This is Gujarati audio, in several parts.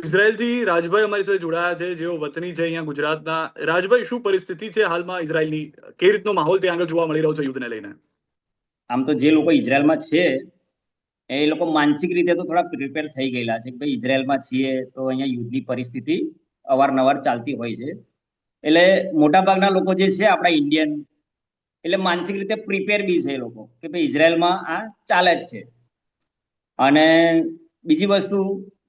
ઇઝરાયલથી રાજભાઈ અમારી સાથે જોડાયા છે, જેઓ વતની છે અહીંયા ગુજરાતના. રાજભાઈ, શું પરિસ્થિતિ છે હાલમાં ઇઝરાયલની? કેવી રીતનો માહોલ ત્યાં આગળ જોવા મળી રહ્યો છે યુદ્ધને લઈને? આમ તો જે લોકો ઇઝરાયલમાં છે એ લોકો માનસિક રીતે તો થોડા પ્રિપેર થઈ ગયેલા છે કે ભાઈ ઇઝરાયલમાં છીએ તો અહીંયા યુદ્ધની પરિસ્થિતિ અવારનવાર ચાલતી હોય છે. એટલે મોટાભાગના લોકો જે છે આપણા ઇન્ડિયન, એટલે માનસિક રીતે પ્રિપેર બી છે એ લોકો કે ભાઈ ઇઝરાયલમાં આ ચાલે જ છે. અને બીજી વસ્તુ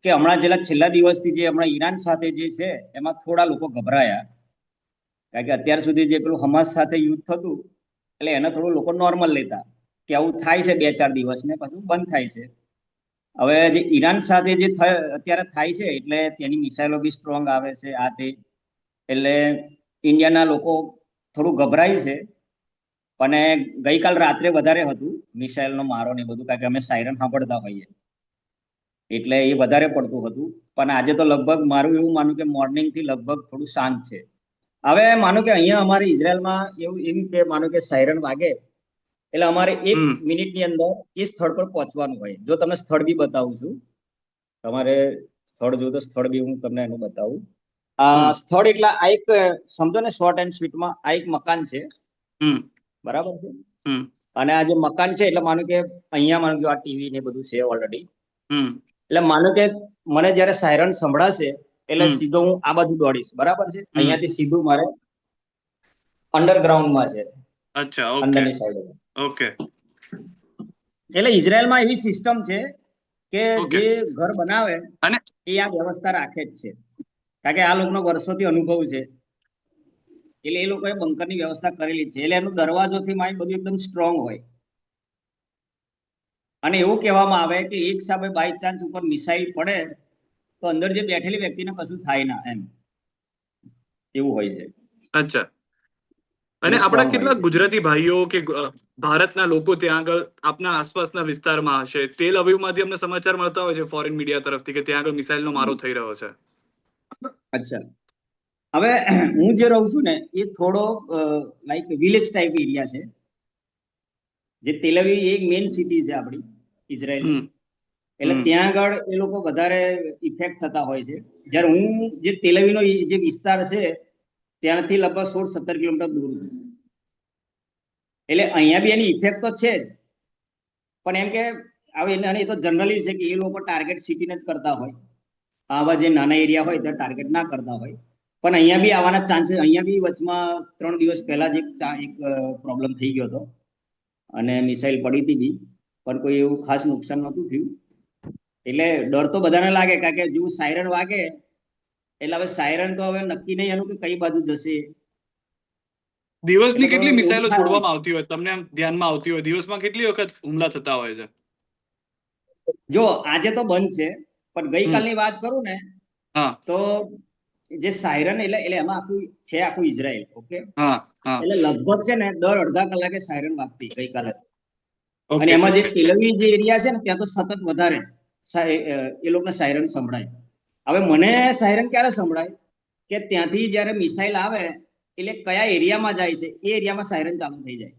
કે હમણાં છેલ્લા દિવસથી જે હમણાં ઈરાન સાથે જે છે એમાં થોડા લોકો ગભરાયા, કારણ કે અત્યાર સુધી જે પેલું હમાસ સાથે યુદ્ધ થતું એટલે એને થોડું લોકો નોર્મલ લેતા કે આવું થાય છે 2-4 દિવસ ને પછી બંધ થાય છે. હવે જે ઈરાન સાથે જે અત્યારે થાય છે એટલે તેની મિસાઇલો બી સ્ટ્રોંગ આવે છે આ તે, એટલે ઇન્ડિયાના લોકો થોડું ગભરાય છે. પણ ગઈકાલ રાત્રે વધારે હતું મિસાઇલનો મારો ને બધું, કારણ કે અમે સાયરન સાંભળતા હોઈએ એટલે એ વધારે પડતું હતું. પણ આજે તો લગભગ મારું એવું માનું કે મોર્નિંગ થી લગભગ થોડું શાંત છે. હવે માનો કે અહીંયા અમારે ઇઝરાયલમાં એવું કે માનો કે સાયરન વાગે એટલે અમારે 1 મિનિટની અંદર એ સ્થળ પર પહોંચવાનું હોય. જો તમને સ્થળ બી બતાવું છું, તમારે સ્થળ જોયું તો સ્થળ બી હું તમને એનું બતાવું. આ સ્થળ એટલે આ એક સમજો ને શોર્ટ એન્ડ સ્વીટમાં આ એક મકાન છે, બરાબર છે. અને આ જે મકાન છે એટલે માનો કે અહીંયા માનો કે આ ટીવી ને બધું છે ઓલરેડી. એટલે માનો કે મને જયારે સાયરન સંભળાશે એટલે સીધો હું આ બાજુ દોડીશ, બરાબર છે. અહીંયાથી સીધું મારે અંડરગ્રાઉન્ડમાં છે. અચ્છા, અંદરની સાઈડ. ઓકે. એટલે ઇઝરાયલમાં એવી સિસ્ટમ છે કે જે ઘર બનાવે અને એ આ વ્યવસ્થા રાખે જ છે, કારણ કે આ લોકોનો વર્ષોથી અનુભવ છે. એટલે એ લોકોએ બંકરની વ્યવસ્થા કરેલી છે. એટલે એનું દરવાજોથી માંડી બધું એકદમ સ્ટ્રોંગ હોય. અને એવું કહેવામાં આવે કે એક સામે બાય ચાન્સ ઉપર મિસાઇલ પડે તો અંદર જે બેઠેલી વ્યક્તિને કશું થાય ના, એમ એવું હોય છે. અચ્છા. અને આપણા કેટલાક ગુજરાતી ભાઈઓ કે ભારતના લોકો ત્યાં આગળ આપના આસપાસના વિસ્તારમાં હશે, તેલ અવિવમાંથી અમને સમાચાર મળતા હોય છે ફોરેન મીડિયા તરફથી કે ત્યાં આગળ મિસાઇલનો મારો થઈ રહ્યો છે. અચ્છા, હવે હું જે રહું છું ને એ થોડો લાઈક વિલેજ ટાઈપ એરિયા છે. જે તેલ અવિવ એક મેઇન સિટી છે આપણી ઇઝરાયલની, એટલે ત્યાં આગળ એ લોકો વધારે ઇફેક્ટ થતા હોય છે. જ્યારે હું જે તેલ અવિવનો જે વિસ્તાર છે ત્યાંથી લગભગ 16-17 કિલોમીટર દૂર છું. એટલે અહીંયા બી એની ઇફેક્ટ તો છે જ, પણ એમ કે હવે એ તો જનરલી છે કે એ લોકો ટાર્ગેટ સિટીને જ કરતા હોય, આવા જે નાના એરિયા હોય ત્યાં ટાર્ગેટ ના કરતા હોય. પણ અહીંયા બી આવવાના ચાન્સીસ, અહીંયા બી વચમાં 3 દિવસ પહેલા જ એક પ્રોબ્લેમ થઈ ગયો હતો અને મિસાઇલ પડી હતી બી, પણ કોઈ એવું ખાસ નુકસાન નહોતું થયું. એટલે ડર તો બધાને લાગે, કારણ કે જેવું સાયરન વાગે એટલે હવે સાયરન તો હવે નક્કી નહીં એનું કે કઈ બાજુ જશે. દિવસની કેટલી મિસાઇલો છોડવામાં આવતી હોય તમને આમ ધ્યાનમાં આવતી હોય? દિવસમાં કેટલી વખત હુમલા થતા હોય છે? જો આજે તો બંધ છે, પણ ગઈકાલની વાત કરું ને તો જે સાયરન એટલે એમાં આખું ઇઝરાયલ, ઓકે, એટલે લગભગ છે ને દર અડધા કલાકે સાયરન વાગતી ગઈકાલે. અને એમાં જે તેલ અવિવ જે એરિયા છે ને ત્યાં તો સતત વધારે એ લોકોને સાયરન સંભળાય. હવે મને સાયરન ક્યારે સંભળાય કે ત્યાંથી જયારે મિસાઇલ આવે એટલે કયા એરિયામાં જાય છે એ એરિયામાં સાયરન ચાલુ થઈ જાય.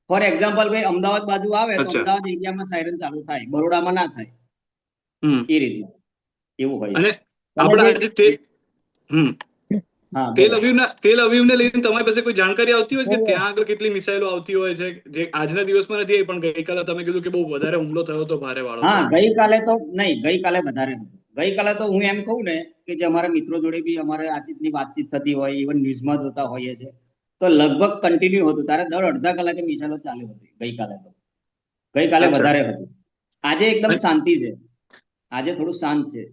ફોર એક્ઝામ્પલ ભાઈ અમદાવાદ બાજુ આવે તો અમદાવાદ એરિયામાં સાયરન ચાલુ થાય, બરોડામાં ના થાય. એ રીતનું એવું હોય છે. તેલ અવિવને લઈને તમારી પાસે કોઈ જાણકારી આવતી હોય કે ત્યાં આગળ કેટલી મિસાઇલો આવતી હોય છે, જે આજના દિવસમાં નથી પણ ગઈકાલે તમે કીધું કે બહુ વધારે હુમલો થયો હતો, ભારે વાળો? હા, ગઈકાલે તો નહીં, ગઈકાલે વધારે હતું. ગઈકાલે તો હું એમ કહું ને કે જે અમારા મિત્રો જોડે બી અમારે આ ચીજની વાતચીત થતી હોય, ઇવન ન્યૂઝમાં જોતા હોઈએ છે, તો લગભગ કન્ટિન્યુ હતું. તારે દર અડધા કલાકે મિસાઇલો ચાલુ હતી ગઈકાલે. તો ગઈકાલે વધારે હતું. આજે એકદમ શાંતિ છે, આજે થોડું શાંત છે.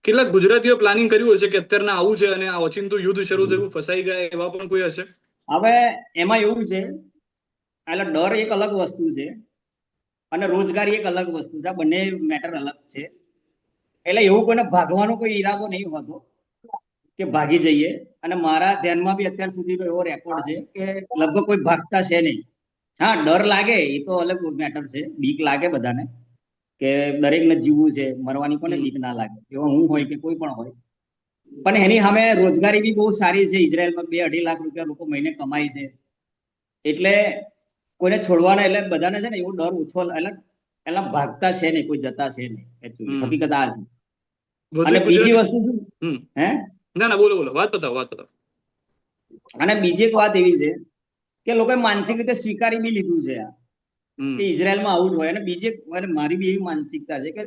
કેટલાક ગુજરાતીઓ પ્લાનિંગ કર્યું હશે કે અત્યારે આવું છે અને આ ઓચિંતું યુદ્ધ શરૂ થયું, ફસાઈ ગયા, એવા પણ કોઈ હશે? હવે એમાં એવું છે, એટલે ડર એક અલગ વસ્તુ છે અને રોજગારી એક અલગ વસ્તુ છે. બંને મેટર અલગ છે. એટલે એવું કોઈને ભાગવાનો કોઈ ઈરાદો નહીં હોતો કે ભાગી જઈએ. અને મારા ધ્યાનમાં બી અત્યાર સુધીનો એવો રેકોર્ડ છે કે લગભગ કોઈ ભાગતા છે નહીં. હા, ડર લાગે એ તો અલગ મેટર છે, બીક લાગે બધાને કે દરેકને જીવવું છે, મરવાની કોને બીક ના લાગે, એવો હું હોય કે કોઈ પણ હોય. પણ એની સામે રોજગારી બી બહુ સારી છે. ઇઝરાયલમાં 2-2.5 લાખ રૂપિયા લોકો મહિને કમાય છે. એટલે કોઈને છોડવાના, એટલે બધાને છે ને એવો ડર ઓછો, એટલે ભાગતા છે નહીં, કોઈ જતા છે નહીં. હકીકત આ છે. વધુ અને એક બીજી ગુજરાતી વસ્તુ શું, હમ હે ના ના, બોલો બોલો, વાત બતાવો. અને બીજી એક વાત એવી છે કે લોકોએ માનસિક રીતે સ્વીકારી બી લીધું છે આ, કે હમ ઇઝરાયલમાં આવું જ હોય. અને બીજી એક મારી બી એવી માનસિકતા છે કે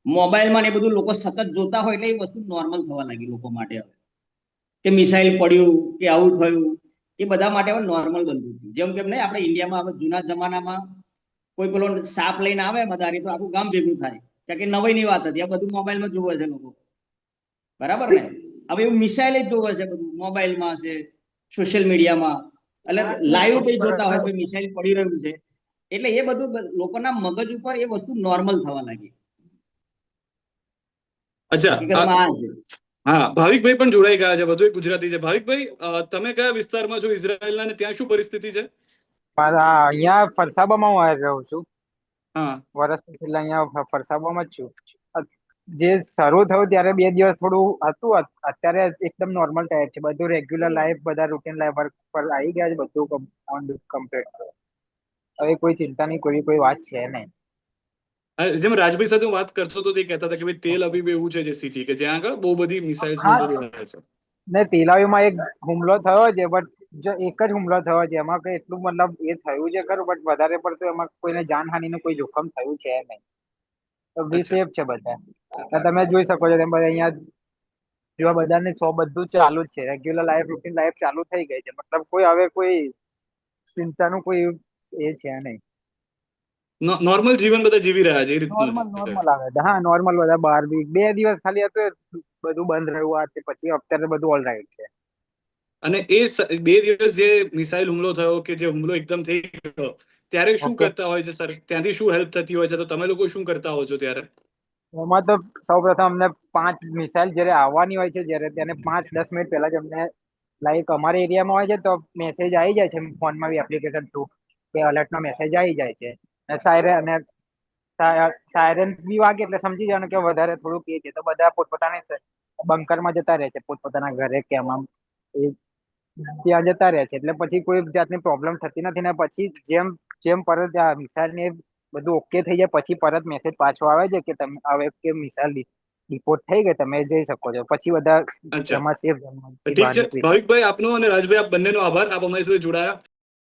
મોબાઈલમાં ને એ બધું લોકો સતત જોતા હોય એટલે એ વસ્તુ નોર્મલ થવા લાગી લોકો માટે હવે, કે મિસાઇલ પડ્યું કે આવું થયું એ બધા માટે હવે નોર્મલ બનતું હતું. જેમ કે નહીં, આપણે ઇન્ડિયામાં હવે જૂના જમાનામાં કોઈ પેલો સાપ લઈને આવે મદારી તો આખું ગામ ભેગું થાય, કારણ કે નવાઈની વાત હતી. આ બધું મોબાઈલમાં જોવે છે લોકો, બરાબર ને? હવે એવું મિસાઇલ જ જોવે છે બધું મોબાઈલમાં છે, સોશિયલ મીડિયામાં, એટલે લાઈવ કોઈ જોતા હોય કોઈ મિસાઇલ પડી રહ્યું છે એટલે એ બધું લોકોના મગજ ઉપર એ વસ્તુ નોર્મલ થવા લાગી. અચ્છા, હકીકતમાં આ છે. હા, ભાવિકભાઈ પણ જોડાઈ ગયા છે, વધુ એક ગુજરાતી છે. ભાવિકભાઈ, તમે કયા વિસ્તારમાં છો ઇઝરાયલના, અને ત્યાં શું પરિસ્થિતિ છે? અહીંયા ફરસાબામાં હું રહું છું. હા. વર્ષથી છેલ્લા અહીંયા ફરસાબામાં જ છું. જે શરૂ થયું ત્યારે 2 દિવસ થોડું હતું, અત્યારે એકદમ નોર્મલ ટાઈપ છે. બધું રેગ્યુલર લાઈફ, બધા રૂટીન લાઈફ વર્ક પર આવી ગયા છે, બધું કમ્પ્લીટ છે. હવે કોઈ ચિંતાની કોઈ વાત છે નહીં. જેમ રાજભાઈ સાથે હું વાત કરતો હતો, તે કહેતા હતા કે ભાઈ તેલ અવીવ એવું છે જે સિટી કે જ્યાં આગળ બહુ બધી મિસાઇલ્સ હા, બધું રહે છે. ને તેલાવીમાં એક હુમલો થયો છે, બટ એક જ હુમલો થયો છે, એમાં કઈ એટલું મતલબ એ થયું છે ખરું, બટ વધારે પડતું એમાં કોઈને જાનહાનિનું કોઈ જોખમ થયું છે નહીં. તો બી અચ્છા. સેફ છે બધા. તમે જોઈ શકો છો, તેમ અહીંયા જેવા બધાને બધું ચાલુ જ છે, રેગ્યુલર લાઈફ, રૂટીન લાઈફ ચાલુ થઈ ગઈ છે. મતલબ કોઈ હવે કોઈ ચિંતાનું કોઈ એ છે નહીં. નોર્મલ જીવન બધા જીવી રહ્યા છે એ રીતનું છે. નોર્મલ આવે છે. હા, નોર્મલ બધા બહાર બી 2 દિવસ ખાલી હતું, બધું બંધ રહ્યું આ તે, પછી અત્યારે બધું ઓલ રાઈટ છે. અને એ 2 દિવસ જે મિસાઇલ હુમલો થયો, કે જે હુમલો એકદમ થઈ ગયો, ત્યારે શું ઓકે, કરતા હોય છે સર? ત્યાંથી શું હેલ્પ થતી હોય છે? તો તમે લોકો શું કરતા હો છો ત્યારે? એમાં તો સૌ પ્રથમ અમને 5 મિસાઇલ જયારે આવવાની હોય છે, જ્યારે તેને 5-10 મિનિટ પહેલા જ અમને લાઈક અમારા એરિયામાં હોય છે તો મેસેજ આવી જાય છે ફોનમાં બી, એપ્લિકેશન થ્રુ, કે અલર્ટનો મેસેજ આવી જાય છે. અને સાયરન બી વાગે એટલે સમજી જવાનું કે વધારે થોડુંક એ છે, તો બધા પોતપોતાની બંકરમાં જતા રહે છે, પોતપોતાના ઘરે કે આમાં એ ત્યાં જતા રહે છે. એટલે પછી કોઈ જાતની પ્રોબ્લેમ થતી નથી. ને પછી જેમ જેમ પરત મિસાઇલ ને બધું ઓકે થઈ જાય પછી પરત મેસેજ પાછો આવે છે કે તમે હવે કે મિસાઇલ રિપોર્ટ થઈ ગઈ, તમે જઈ શકો છો. પછી બધા અચ્છા, એમાં સેફ ઠીક બહાર છે નીકળી શકે. ભાવિકભાઈ, આપનો અને રાજભાઈ, આપ બંનેનો આભાર. આપ અમારી સાથે જોડાયા.